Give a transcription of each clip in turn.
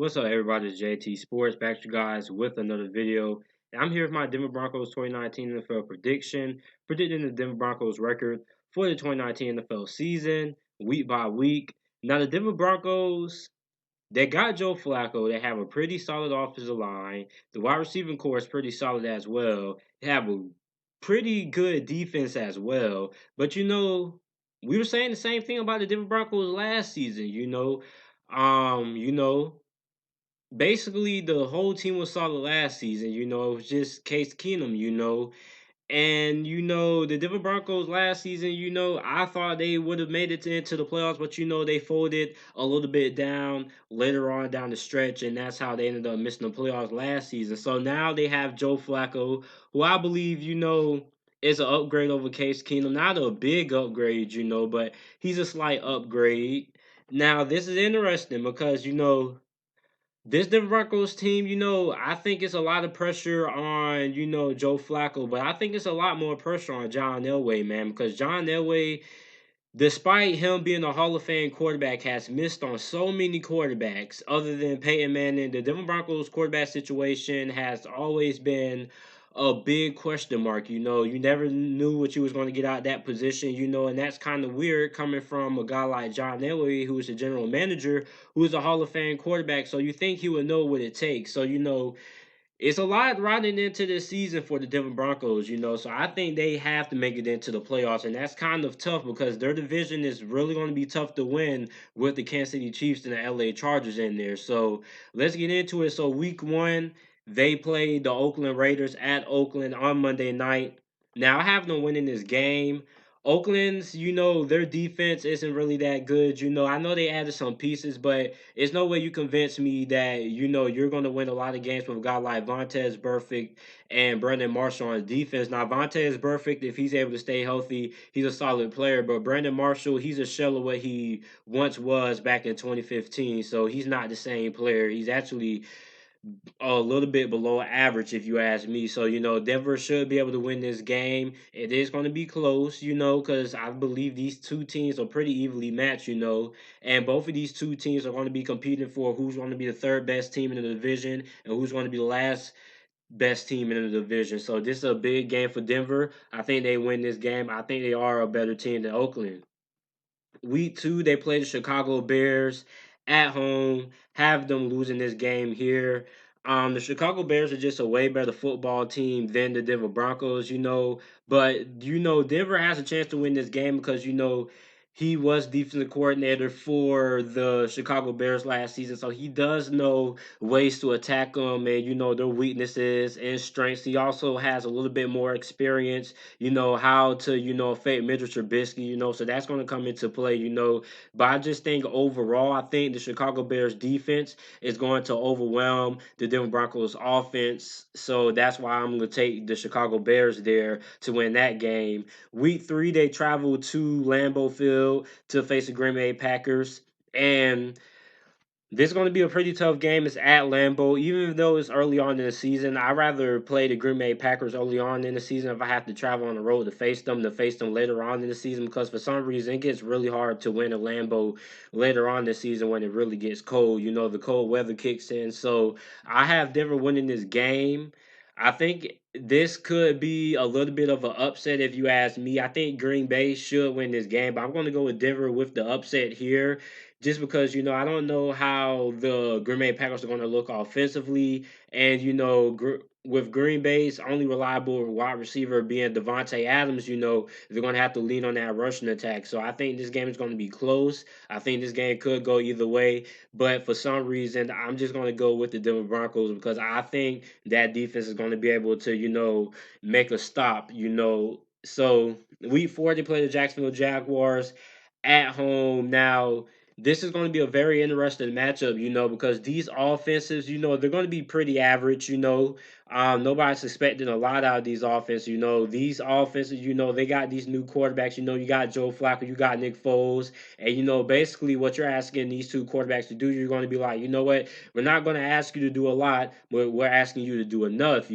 What's up, everybody? It's JT Sports back to you guys with another video. And I'm here with my Denver Broncos 2019 NFL prediction, predicting the Denver Broncos record for the 2019 NFL season, week by week. Now, the Denver Broncos, they got Joe Flacco. They have a pretty solid offensive line. The wide receiving core is pretty solid as well. They have a pretty good defense as well. But we were saying the same thing about the Denver Broncos last season. Um, you know, basically the whole team was solid last season. It was just Case Keenum. And the Denver Broncos last season, I thought they would have made it into the playoffs, but they folded a little bit down later on down the stretch, and that's how they ended up missing the playoffs last season. So now they have Joe Flacco, who I believe, is an upgrade over Case Keenum. Not a big upgrade, but he's a slight upgrade. Now, this is interesting because, this Denver Broncos team, I think it's a lot of pressure on, Joe Flacco, but I think it's a lot more pressure on John Elway, man, because John Elway, despite him being a Hall of Fame quarterback, has missed on so many quarterbacks other than Peyton Manning. The Denver Broncos quarterback situation has always been a big question mark. You never knew what you was going to get out of that position, and that's kind of weird coming from a guy like John Elway, who is the general manager, who is a Hall of Fame quarterback. So you think he would know what it takes. So, it's a lot riding into this season for the Denver Broncos, so I think they have to make it into the playoffs, and that's kind of tough because their division is really going to be tough to win with the Kansas City Chiefs and the LA Chargers in there. So let's get into it. So week one, they played the Oakland Raiders at Oakland on Monday night. Now I have them winning this game. Oakland's, their defense isn't really that good. I know they added some pieces, but it's no way you convince me that you're going to win a lot of games with a guy like Vontez Burfict and Brandon Marshall on defense. Now Vontez Burfict, if he's able to stay healthy, he's a solid player. But Brandon Marshall, he's a shell of what he once was back in 2015. So he's not the same player. He's actually a little bit below average, if you ask me. So, Denver should be able to win this game. It is going to be close, because I believe these two teams are pretty evenly matched, and both of these two teams are going to be competing for who's going to be the third best team in the division and who's going to be the last best team in the division. So, this is a big game for Denver. I think they win this game. I think they are a better team than Oakland. Week two, they play the Chicago Bears at home, have them losing this game here. The Chicago Bears are just a way better football team than the Denver Broncos, but Denver has a chance to win this game because he was defensive coordinator for the Chicago Bears last season, so he does know ways to attack them and their weaknesses and strengths. He also has a little bit more experience, how to fake Mitchell Trubisky, so that's going to come into play, But I just think overall, I think the Chicago Bears defense is going to overwhelm the Denver Broncos offense, so that's why I'm going to take the Chicago Bears there to win that game. Week three, they travel to Lambeau Field to face the Green Bay Packers. And this is going to be a pretty tough game. It's at Lambeau. Even though it's early on in the season, I'd rather play the Green Bay Packers early on in the season if I have to travel on the road to face them later on in the season, because for some reason it gets really hard to win at Lambeau later on this season when it really gets cold. The cold weather kicks in. So I have Denver winning this game. I think this could be a little bit of an upset if you ask me. I think Green Bay should win this game, but I'm going to go with Denver with the upset here just because I don't know how the Green Bay Packers are going to look offensively, and with Green Bay's only reliable wide receiver being Devontae Adams, they're going to have to lean on that rushing attack. So I think this game is going to be close. I think this game could go either way, but for some reason I'm just going to go with the Denver Broncos because I think that defense is going to be able to make a stop. So week four they play the Jacksonville Jaguars at home. Now, this is going to be a very interesting matchup, because these offenses, they're going to be pretty average, Nobody's expecting a lot out of these offenses, These offenses, they got these new quarterbacks, you got Joe Flacco, you got Nick Foles, and, basically what you're asking these two quarterbacks to do, you're going to be like, you know what, we're not going to ask you to do a lot, but we're asking you to do enough,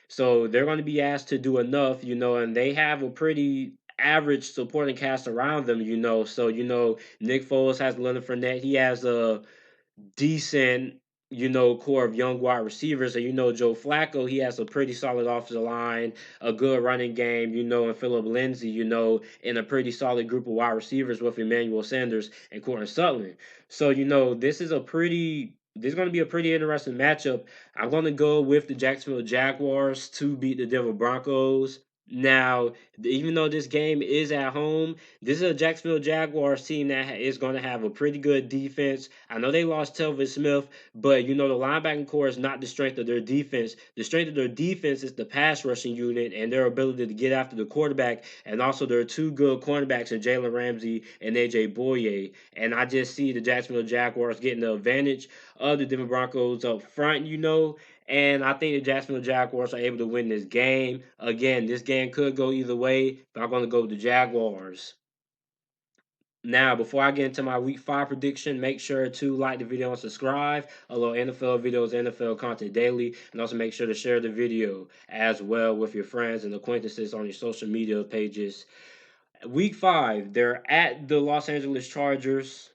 So they're going to be asked to do enough, and they have a pretty average supporting cast around them, So, Nick Foles has Leonard Fournette. He has a decent core of young wide receivers. And Joe Flacco, he has a pretty solid offensive line, a good running game, and Philip Lindsay, and a pretty solid group of wide receivers with Emmanuel Sanders and Cortland Sutton. So, this is going to be a pretty interesting matchup. I'm going to go with the Jacksonville Jaguars to beat the Denver Broncos. Now, even though this game is at home, this is a Jacksonville Jaguars team that is going to have a pretty good defense. I know they lost Telvin Smith, but the linebacking core is not the strength of their defense. The strength of their defense is the pass rushing unit and their ability to get after the quarterback, and also their two good cornerbacks in Jalen Ramsey and AJ Boye. And I just see the Jacksonville Jaguars getting the advantage of the Denver Broncos up front, and I think the Jacksonville Jaguars are able to win this game. Again, this game could go either way, but I'm going to go with the Jaguars. Now, before I get into my week 5 prediction, make sure to like the video and subscribe. Although NFL videos, NFL content daily, and also make sure to share the video as well with your friends and acquaintances on your social media pages. Week 5, they're at the Los Angeles Chargers.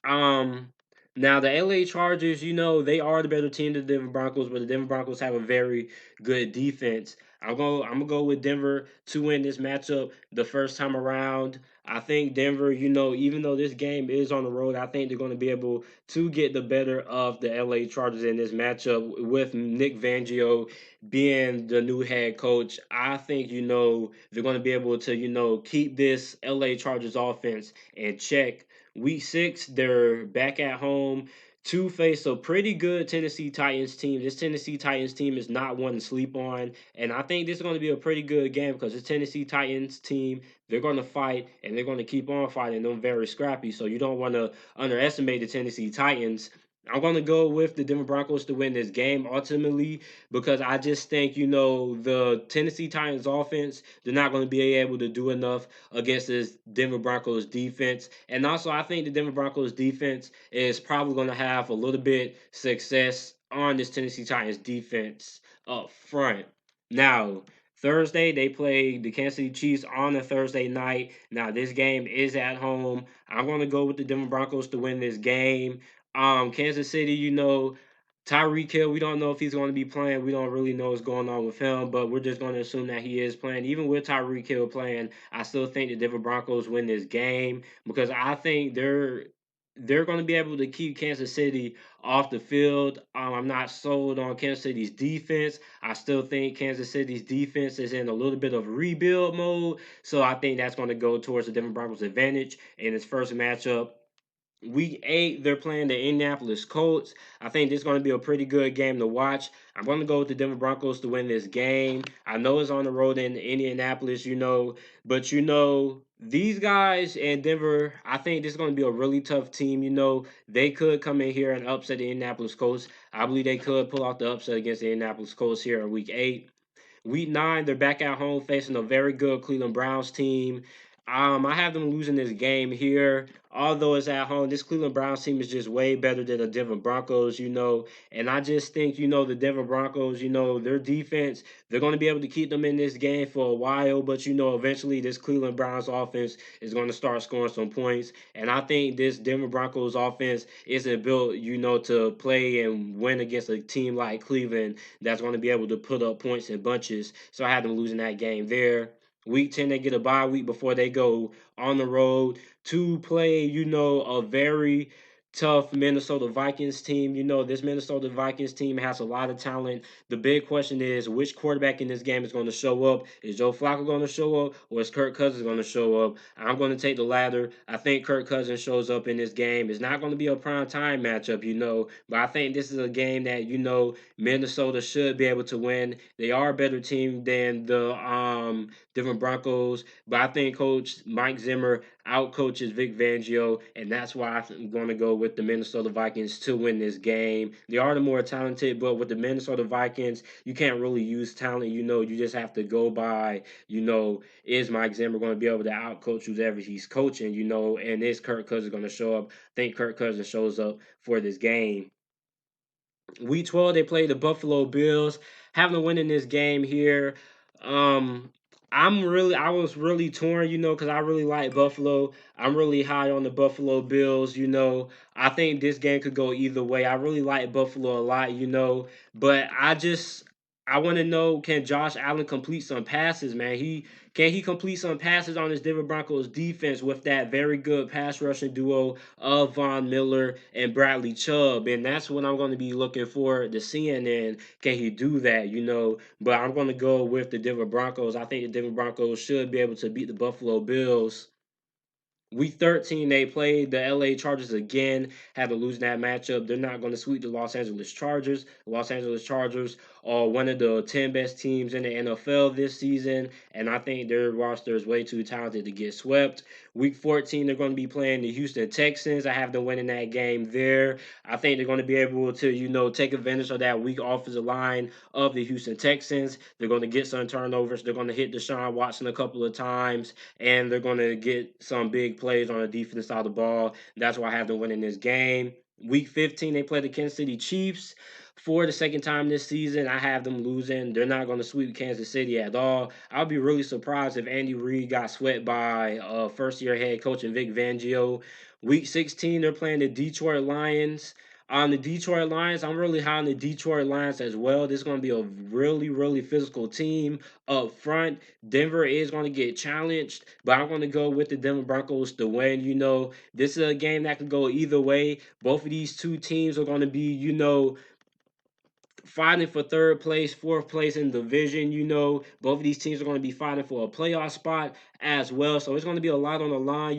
Um, Now the LA Chargers, they are the better team than the Denver Broncos, but the Denver Broncos have a very good defense. I'm gonna go with Denver to win this matchup the first time around. I think Denver, even though this game is on the road, I think they're going to be able to get the better of the LA Chargers in this matchup with Nick Fangio being the new head coach. I think, they're going to be able to, keep this LA Chargers offense in check. Week 6, they're back at home to face a pretty good Tennessee Titans team. This Tennessee Titans team is not one to sleep on, and I think this is going to be a pretty good game because this Tennessee Titans team, they're going to fight and they're going to keep on fighting. They're very scrappy, so you don't want to underestimate the Tennessee Titans. I'm going to go with the Denver Broncos to win this game ultimately because I just think, the Tennessee Titans offense, they're not going to be able to do enough against this Denver Broncos defense. And also, I think the Denver Broncos defense is probably going to have a little bit success on this Tennessee Titans defense up front. Now, Thursday, they play the Kansas City Chiefs on a Thursday night. Now, this game is at home. I'm going to go with the Denver Broncos to win this game. Kansas City, Tyreek Hill, we don't know if he's going to be playing. We don't really know what's going on with him, but we're just going to assume that he is playing. Even with Tyreek Hill playing, I still think the Denver Broncos win this game because I think they're going to be able to keep Kansas City off the field. I'm not sold on Kansas City's defense. I still think Kansas City's defense is in a little bit of rebuild mode, so I think that's going to go towards the Denver Broncos' advantage in its first matchup. Week 8, they're playing the Indianapolis Colts. I think this is going to be a pretty good game to watch. I'm going to go with the Denver Broncos to win this game. I know it's on the road in Indianapolis, but these guys in Denver, I think this is going to be a really tough team. They could come in here and upset the Indianapolis Colts. I believe they could pull off the upset against the Indianapolis Colts here in Week 8. Week 9, they're back at home facing a very good Cleveland Browns team. I have them losing this game here. Although it's at home, this Cleveland Browns team is just way better than the Denver Broncos, And I just think, the Denver Broncos, their defense, they're going to be able to keep them in this game for a while. But, eventually this Cleveland Browns offense is going to start scoring some points. And I think this Denver Broncos offense isn't built, to play and win against a team like Cleveland that's going to be able to put up points in bunches. So I had them losing that game there. Week 10, they get a bye week before they go on the road to play, a very tough Minnesota Vikings team. This Minnesota Vikings team has a lot of talent. The big question is which quarterback in this game is going to show up? Is Joe Flacco going to show up or is Kirk Cousins going to show up? I'm going to take the latter. I think Kirk Cousins shows up in this game. It's not going to be a prime time matchup, but I think this is a game that, Minnesota should be able to win. They are a better team than the Denver Broncos, but I think Coach Mike Zimmer outcoaches Vic Fangio, and that's why I'm going to go with the Minnesota Vikings to win this game. They are the more talented, but with the Minnesota Vikings, you can't really use talent. You just have to go by, is Mike Zimmer going to be able to outcoach whoever he's coaching, and is Kirk Cousins going to show up? I think Kirk Cousins shows up for this game. Week 12, they play the Buffalo Bills. Having a win in this game here. Um, I was really torn, because I really like Buffalo. I'm really high on the Buffalo Bills. I think this game could go either way. I really like Buffalo a lot. But I want to know, can Josh Allen complete some passes, man? He complete some passes on this Denver Broncos defense with that very good pass rushing duo of Von Miller and Bradley Chubb, and that's what I'm going to be looking forward to seeing. And can he do that? But I'm going to go with the Denver Broncos. I think the Denver Broncos should be able to beat the Buffalo Bills. Week 13, they played the LA Chargers again, had to lose that matchup. They're not going to sweep the Los Angeles Chargers. The Los Angeles Chargers are one of the 10 best teams in the NFL this season, and I think their roster is way too talented to get swept. Week 14, they're going to be playing the Houston Texans. I have them winning that game there. I think they're going to be able to, take advantage of that weak offensive line of the Houston Texans. They're going to get some turnovers. They're going to hit Deshaun Watson a couple of times, and they're going to get some big plays on the defensive side of the ball. That's why I have them winning this game. Week 15, they play the Kansas City Chiefs. For the second time this season, I have them losing. They're not going to sweep Kansas City at all. I'll be really surprised if Andy Reid got swept by first-year head coach Vic Fangio. Week 16, they're playing the Detroit Lions. On the Detroit Lions, I'm really high on the Detroit Lions as well. This is going to be a really, really physical team up front. Denver is going to get challenged, but I'm going to go with the Denver Broncos to win. This is a game that could go either way. Both of these two teams are going to be, fighting for third place, fourth place in the division. Both of these teams are going to be fighting for a playoff spot as well. So it's going to be a lot on the line.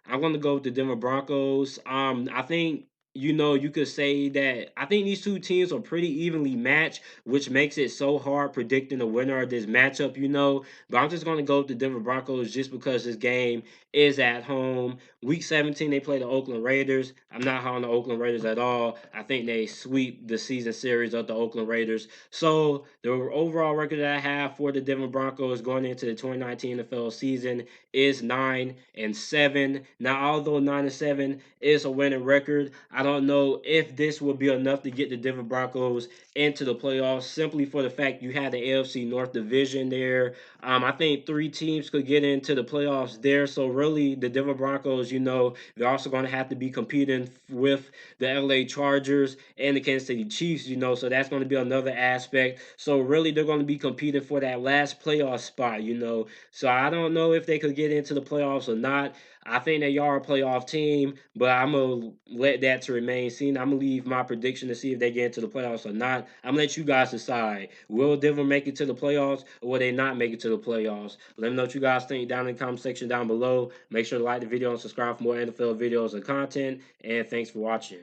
I'm going to go with the Denver Broncos. I think. You could say that I think these two teams are pretty evenly matched, which makes it so hard predicting the winner of this matchup. But I'm just going to go with the Denver Broncos just because this game is at home. Week 17, they play the Oakland Raiders. I'm not high on the Oakland Raiders at all. I think they sweep the season series of the Oakland Raiders. So the overall record that I have for the Denver Broncos going into the 2019 NFL season is 9-7. Now, although 9-7 is a winning record, I don't know if this will be enough to get the Denver Broncos into the playoffs. Simply for the fact you had the AFC North Division there. I think three teams could get into the playoffs there. So really, the Denver Broncos, they're also going to have to be competing with the LA Chargers and the Kansas City Chiefs. So that's going to be another aspect. So really, they're going to be competing for that last playoff spot. So I don't know if they could get into the playoffs or not. I think they are a playoff team, but I'm gonna let that to remain seen. I'm gonna leave my prediction to see if they get into the playoffs or not. I'm gonna let you guys decide. Will Denver make it to the playoffs or will they not make it to the playoffs? Let me know what you guys think down in the comment section down below. Make sure to like the video and subscribe for more NFL videos and content. And thanks for watching.